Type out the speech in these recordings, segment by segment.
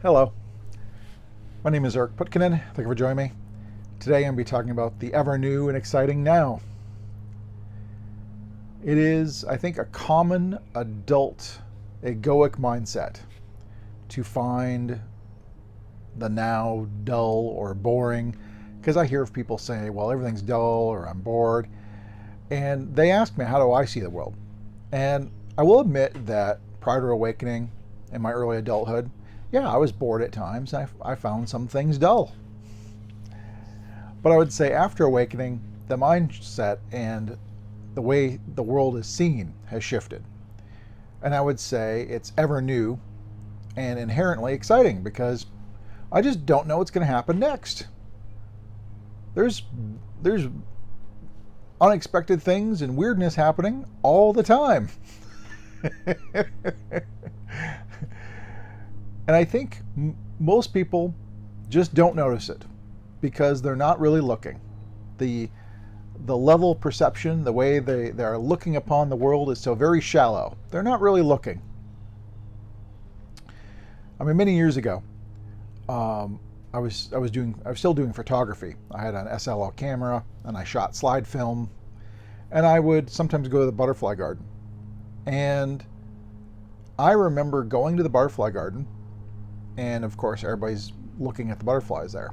Hello, my name is Putkonen. Thank you for joining me. Today I'm going to be talking about the ever new and exciting now. It is, I think, a common adult egoic mindset to find the now dull or boring, because I hear of people say, well, everything's dull or I'm bored. And they ask me, how do I see the world? And I will admit that prior to awakening in my early adulthood, yeah, I was bored at times. I found some things dull. But I would say after awakening, the mindset and the way the world is seen has shifted. And I would say it's ever new and inherently exciting because I just don't know what's going to happen next. There's unexpected things and weirdness happening all the time. And I think most people just don't notice it because they're not really looking. The level of perception, the way they're looking upon the world is so very shallow. They're not really looking. I mean, many years ago, I was still doing photography. I had an SLR camera and I shot slide film, and I would sometimes go to the butterfly garden. And I remember going to the butterfly garden, and of course everybody's looking at the butterflies there.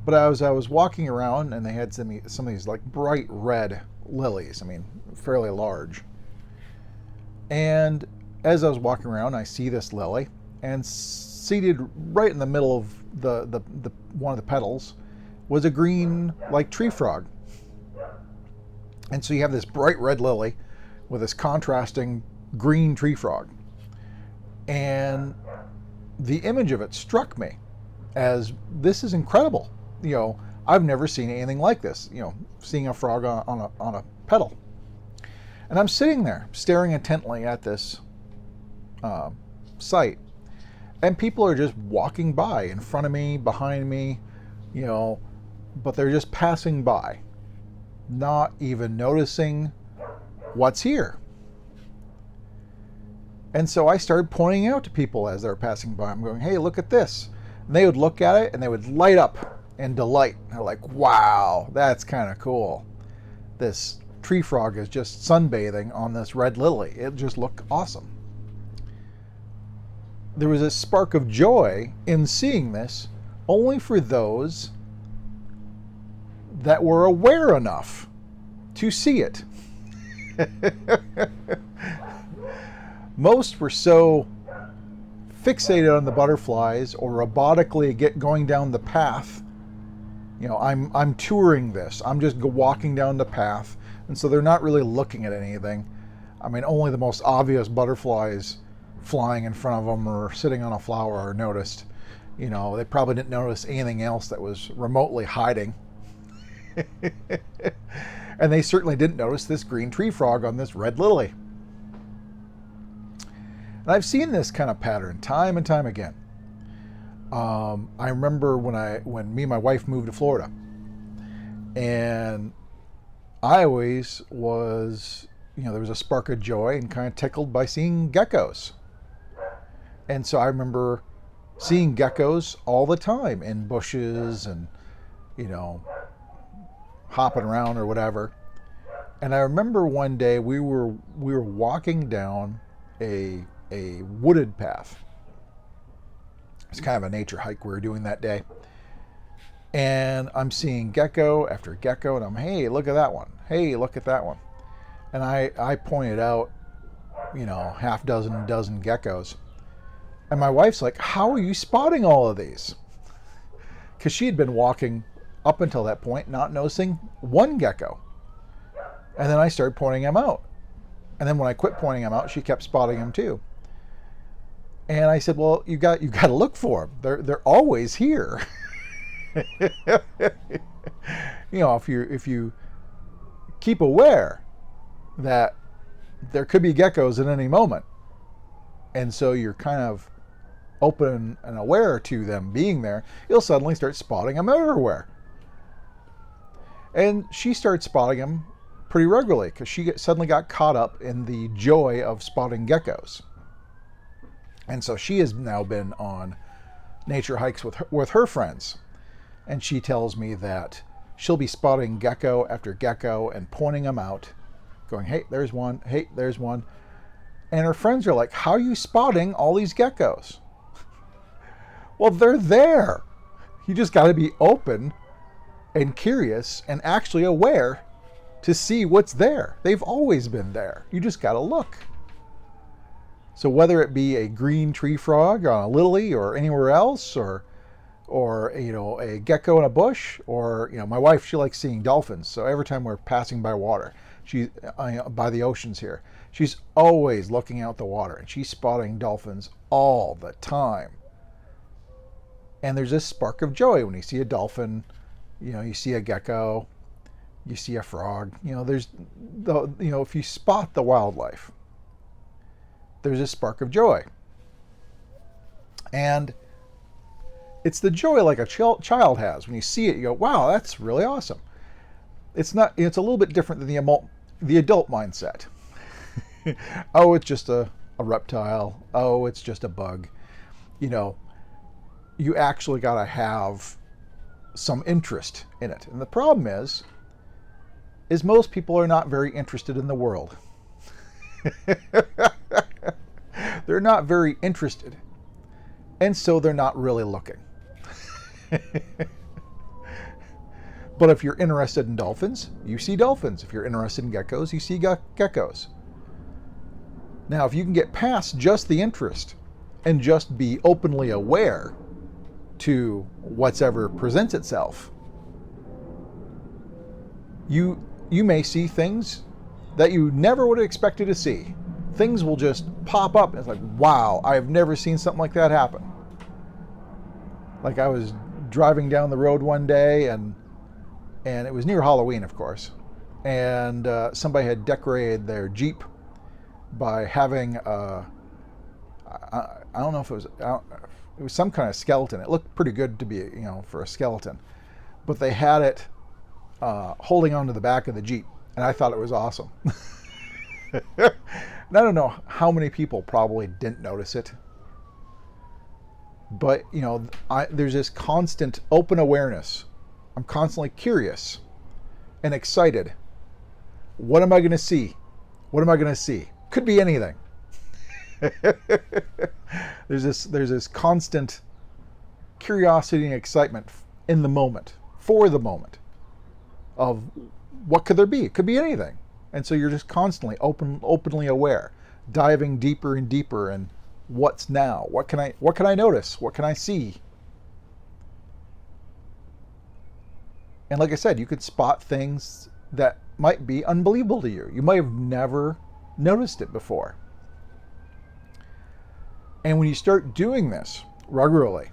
But as I was walking around, and they had some of these like bright red lilies, I mean, fairly large. And as I was walking around, I see this lily, and seated right in the middle of the one of the petals was a green like tree frog. And so you have this bright red lily with this contrasting green tree frog. And the image of it struck me as, this is incredible. You know, I've never seen anything like this, you know, seeing a frog on a petal. And I'm sitting there staring intently at this sight. And people are just walking by in front of me, behind me, you know, but they're just passing by, not even noticing what's here. And so I started pointing out to people as they're passing by. I'm going, hey, look at this. And they would look at it and they would light up in delight. They're like, wow, that's kind of cool. This tree frog is just sunbathing on this red lily. It just looked awesome. There was a spark of joy in seeing this, only for those that were aware enough to see it. Most were so fixated on the butterflies or robotically going down the path. You know, I'm touring this. I'm just walking down the path. And so they're not really looking at anything. I mean, only the most obvious butterflies flying in front of them or sitting on a flower are noticed. You know, they probably didn't notice anything else that was remotely hiding. And they certainly didn't notice this green tree frog on this red lily. And I've seen this kind of pattern time and time again. I remember when me and my wife moved to Florida, and I always was, you know, there was a spark of joy and kind of tickled by seeing geckos. And so I remember seeing geckos all the time in bushes and, you know, hopping around or whatever. And I remember one day we were walking down a wooded path. It's kind of a nature hike we were doing that day. And I'm seeing gecko after gecko, and I'm, hey, look at that one. Hey, look at that one. And I pointed out, you know, dozen geckos. And my wife's like, how are you spotting all of these? Because she had been walking up until that point, not noticing one gecko. And then I started pointing him out. And then when I quit pointing him out, she kept spotting him too. And I said, well, you got to look for them. They're always here. You know, if you keep aware that there could be geckos at any moment, and so you're kind of open and aware to them being there, you'll suddenly start spotting them everywhere. And she started spotting them pretty regularly because she suddenly got caught up in the joy of spotting geckos. And so she has now been on nature hikes with her friends, and she tells me that she'll be spotting gecko after gecko and pointing them out, going, hey, there's one, hey, there's one. And her friends are like, how are you spotting all these geckos? Well, they're there. You just got to be open and curious and actually aware to see what's there. They've always been there. You just got to look. So whether it be a green tree frog on a lily or anywhere else, or a gecko in a bush, or my wife, she likes seeing dolphins. So every time we're passing by water, by the oceans here, she's always looking out the water, and she's spotting dolphins all the time. And there's this spark of joy when you see a dolphin, you see a gecko, you see a frog. If you spot the wildlife, there's a spark of joy. And it's the joy like a child has. When you see it, you go, wow, that's really awesome. It's a little bit different than the adult mindset. Oh, it's just a reptile. Oh, it's just a bug. You actually got to have some interest in it. And the problem is most people are not very interested in the world. They're not very interested. And so they're not really looking. But if you're interested in dolphins, you see dolphins. If you're interested in geckos, you see geckos. Now, if you can get past just the interest and just be openly aware to whatever presents itself, you may see things that you never would have expected to see. Things will just pop up. It's like, wow, I've never seen something like that happen. Like I was driving down the road one day, and it was near Halloween, of course, and somebody had decorated their Jeep by having I don't know if it was some kind of skeleton. It looked pretty good to be, for a skeleton, but they had it holding onto the back of the Jeep, and I thought it was awesome. And I don't know how many people probably didn't notice it, but there's this constant open awareness. I'm constantly curious and excited. What am I going to see? What am I going to see? Could be anything. There's this constant curiosity and excitement in the moment, for the moment, of what could there be? It could be anything. And so you're just constantly openly aware, diving deeper and deeper in what's now. What can I notice? What can I see? And like I said, you could spot things that might be unbelievable to you. You might have never noticed it before. And when you start doing this regularly,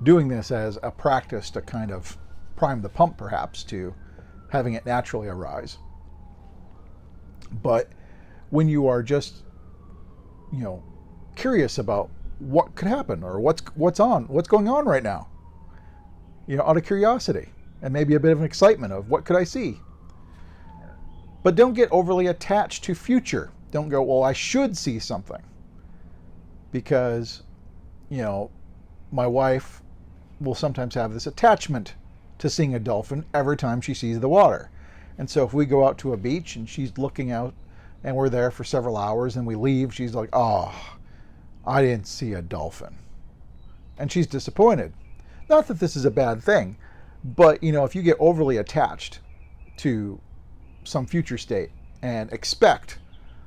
doing this as a practice to kind of prime the pump, perhaps, to having it naturally arise. But when you are just, curious about what could happen or what's going on right now, out of curiosity and maybe a bit of an excitement of what could I see. But don't get overly attached to future. Don't go, well, I should see something. Because, my wife will sometimes have this attachment to seeing a dolphin every time she sees the water. And so if we go out to a beach and she's looking out and we're there for several hours and we leave, she's like, oh, I didn't see a dolphin. And she's disappointed. Not that this is a bad thing, but if you get overly attached to some future state and expect,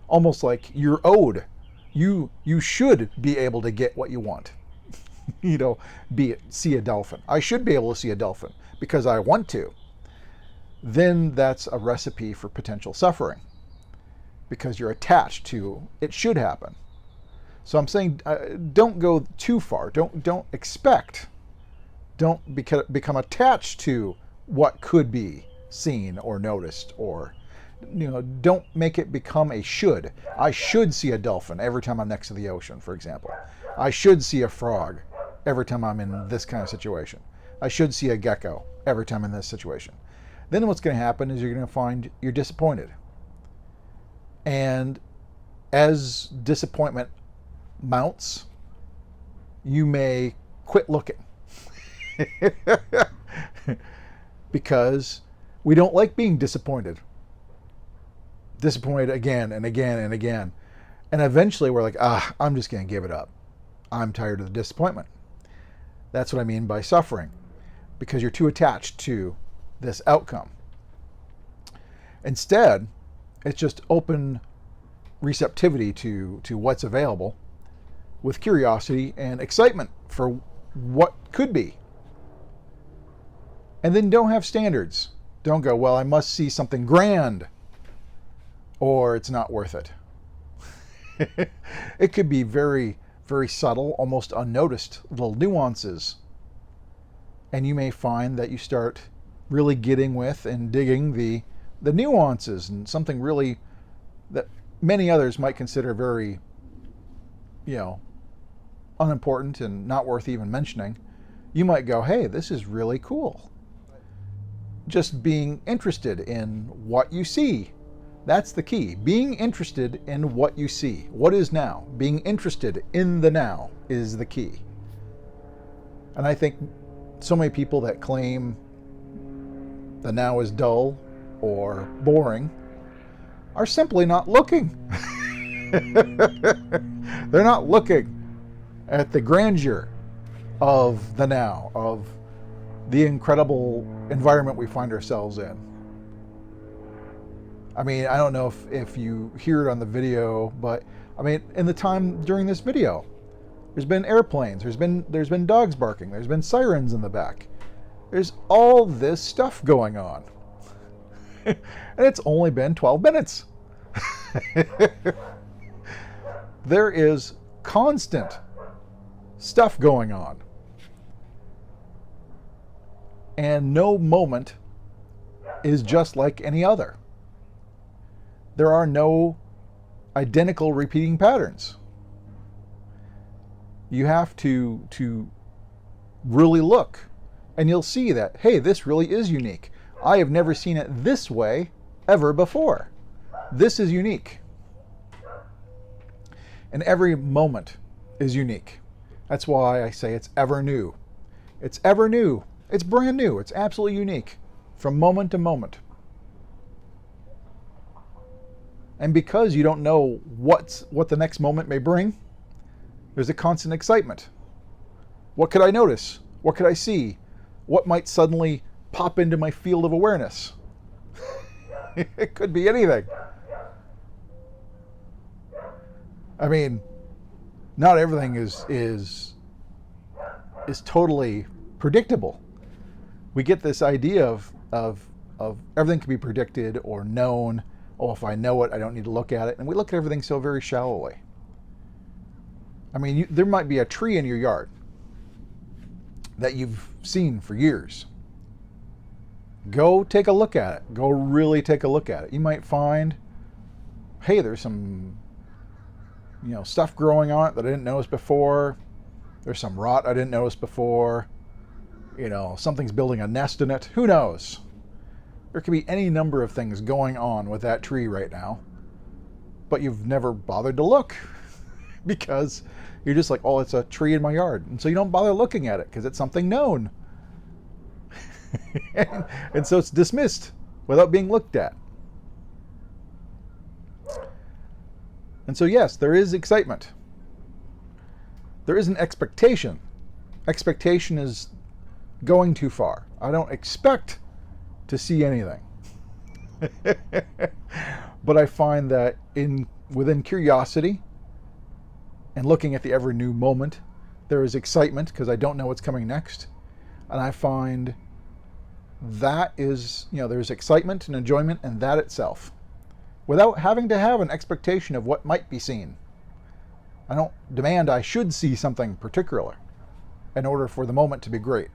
almost like you're owed, you should be able to get what you want. See a dolphin. I should be able to see a dolphin because I want to. Then that's a recipe for potential suffering because you're attached to it should happen. So I'm saying don't go too far. Don't expect. Don't become attached to what could be seen or noticed, or don't make it become a should. I should see a dolphin every time I'm next to the ocean, for example. I should see a frog every time I'm in this kind of situation. I should see a gecko every time in this situation. Then what's going to happen is you're going to find you're disappointed. And as disappointment mounts, you may quit looking. Because we don't like being disappointed. Disappointed again and again and again. And eventually we're like, I'm just going to give it up. I'm tired of the disappointment. That's what I mean by suffering. Because you're too attached to this outcome. Instead, it's just open receptivity to what's available with curiosity and excitement for what could be. And then don't have standards. Don't go, well, I must see something grand or it's not worth it. It could be very, very subtle, almost unnoticed little nuances. And you may find that you start really getting with and digging the nuances, and something really that many others might consider very, unimportant and not worth even mentioning. You might go, hey, this is really cool. Just being interested in what you see. That's the key. Being interested in what you see. What is now? Being interested in the now is the key. And I think so many people that claim the now is dull or boring are simply not looking. They're not looking at the grandeur of the now, of the incredible environment we find ourselves in. I mean, I don't know if you hear it on the video, but I mean, in the time during this video, there's been airplanes, there's been dogs barking, there's been sirens in the back. There's all this stuff going on. And it's only been 12 minutes. There is constant stuff going on. And no moment is just like any other. There are no identical repeating patterns. You have to really look, and you'll see that, hey, this really is unique. I have never seen it this way ever before. This is unique. And every moment is unique. That's why I say it's ever new. It's ever new. It's brand new. It's absolutely unique from moment to moment. And because you don't know what the next moment may bring, there's a constant excitement. What could I notice? What could I see? What might suddenly pop into my field of awareness? It could be anything. I mean, not everything is totally predictable. We get this idea of everything can be predicted or known. Oh, if I know it, I don't need to look at it. And we look at everything so very shallowly. I mean, there might be a tree in your yard that you've seen for years. Go take a look at it. Go really take a look at it. You might find, hey, there's some, stuff growing on it that I didn't notice before. There's some rot I didn't notice before. Something's building a nest in it. Who knows? There could be any number of things going on with that tree right now, but you've never bothered to look because you're just like, oh, it's a tree in my yard. And so you don't bother looking at it because it's something known. and so it's dismissed without being looked at. And so, yes, there is excitement. There is an expectation. Expectation is going too far. I don't expect to see anything. But I find that within curiosity and looking at the ever new moment, there is excitement because I don't know what's coming next. And I find that is, there's excitement and enjoyment in that itself without having to have an expectation of what might be seen. I don't demand I should see something particular in order for the moment to be great.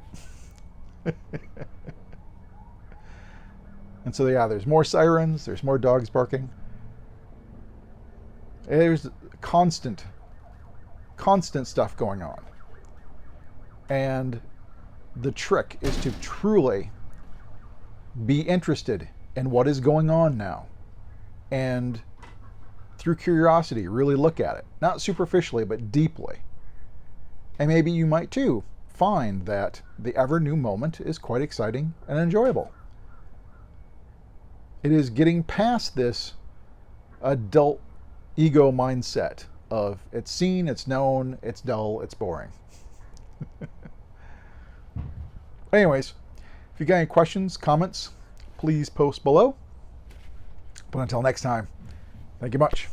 And so, yeah, there's more sirens, there's more dogs barking. There's constant stuff going on. And the trick is to truly be interested in what is going on now. And through curiosity, really look at it. Not superficially, but deeply. And maybe you might too find that the ever new moment is quite exciting and enjoyable. It is getting past this adult ego mindset of it's seen, it's known, it's dull, it's boring. Anyways, if you got any questions, comments, please post below. But until next time, thank you much.